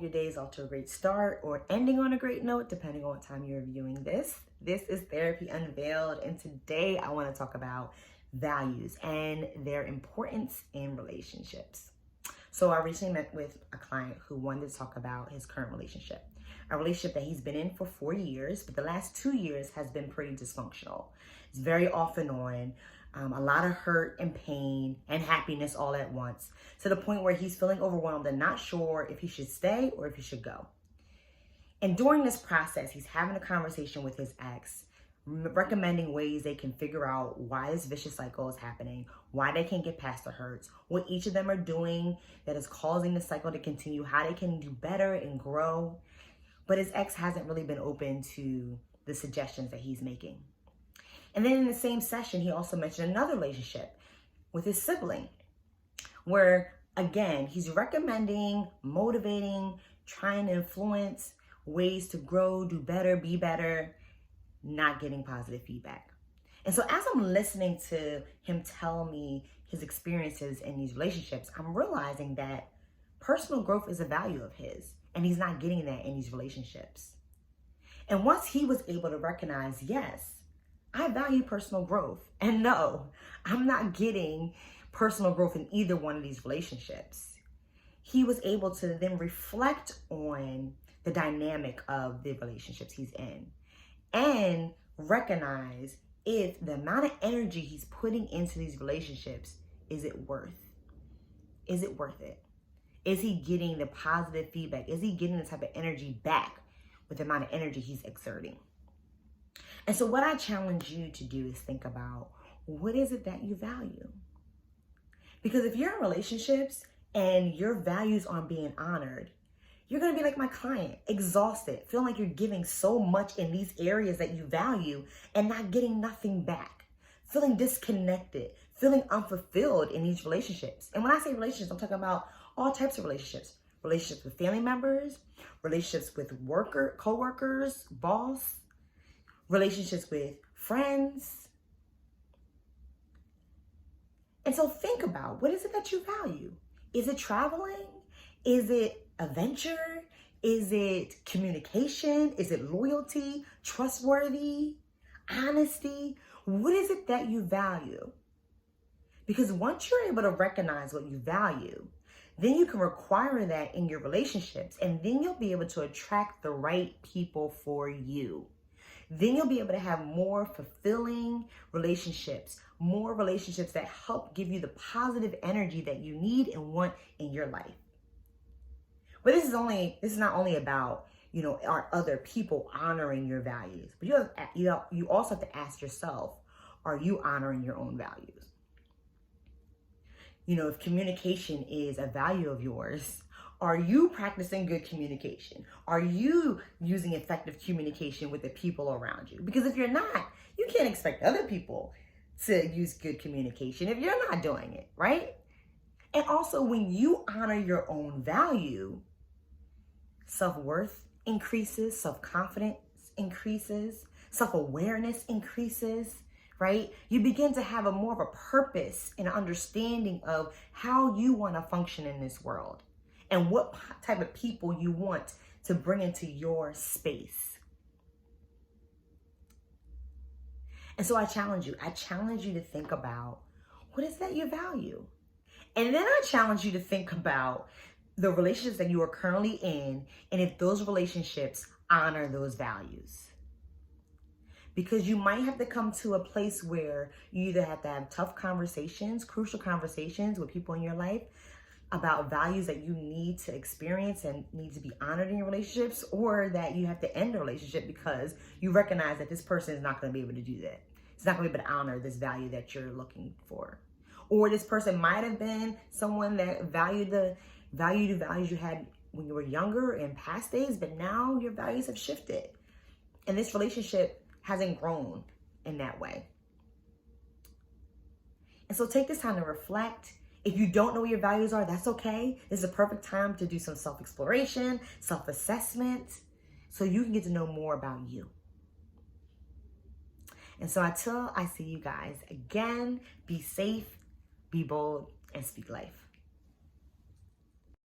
your day is off to a great start or ending on a great note, depending on what time you're viewing this. This is Therapy Unveiled, and today I want to talk about values and their importance in relationships. So I recently met with a client who wanted to talk about his current relationship, a relationship that he's been in for 4 years, but the last 2 years has been pretty dysfunctional. It's very off and on. A lot of hurt and pain and happiness all at once, to the point where he's feeling overwhelmed and not sure if he should stay or if he should go. And during this process, he's having a conversation with his ex, recommending ways they can figure out why this vicious cycle is happening, why they can't get past the hurts, what each of them are doing that is causing the cycle to continue, how they can do better and grow. But his ex hasn't really been open to the suggestions that he's making. And then in the same session, he also mentioned another relationship with his sibling, where, again, he's recommending, motivating, trying to influence ways to grow, do better, be better, not getting positive feedback. And so as I'm listening to him tell me his experiences in these relationships, I'm realizing that personal growth is a value of his, and he's not getting that in these relationships. And once he was able to recognize, yes, I value personal growth, and no, I'm not getting personal growth in either one of these relationships, he was able to then reflect on the dynamic of the relationships he's in and recognize if the amount of energy he's putting into these relationships, is it worth it? Is he getting the positive feedback? Is he getting the type of energy back with the amount of energy he's exerting? And so what I challenge you to do is think about, what is it that you value? Because if you're in relationships and your values aren't being honored, you're going to be like my client, exhausted, feeling like you're giving so much in these areas that you value and not getting nothing back, feeling disconnected, feeling unfulfilled in these relationships. And when I say relationships, I'm talking about all types of relationships. Relationships with family members, relationships with co-workers, boss, relationships with friends. And so think about, what is it that you value? Is it traveling? Is it adventure? Is it communication? Is it loyalty, trustworthy, honesty? What is it that you value? Because once you're able to recognize what you value, then you can require that in your relationships, and then you'll be able to attract the right people for you. Then you'll be able to have more fulfilling relationships, more relationships that help give you the positive energy that you need and want in your life. But this is not only about, are other people honoring your values, but you also have to ask yourself, are you honoring your own values? If communication is a value of yours, are you practicing good communication? Are you using effective communication with the people around you? Because if you're not, you can't expect other people to use good communication if you're not doing it, right? And also, when you honor your own value, self-worth increases, self-confidence increases, self-awareness increases, right? You begin to have more of a purpose and understanding of how you want to function in this world and what type of people you want to bring into your space. And so I challenge you to think about, what is that you value? And then I challenge you to think about the relationships that you are currently in, and if those relationships honor those values. Because you might have to come to a place where you either have to have tough conversations, crucial conversations with people in your life about values that you need to experience and need to be honored in your relationships, or that you have to end a relationship because you recognize that this person is not going to be able to do that. It's not going to be able to honor this value that you're looking for. Or this person might have been someone that valued the values you had when you were younger in past days, but now your values have shifted. And this relationship hasn't grown in that way. And so take this time to reflect. If you don't know what your values are, that's okay. This is a perfect time to do some self-exploration, self-assessment, so you can get to know more about you. And so until I see you guys again, be safe, be bold, and speak life.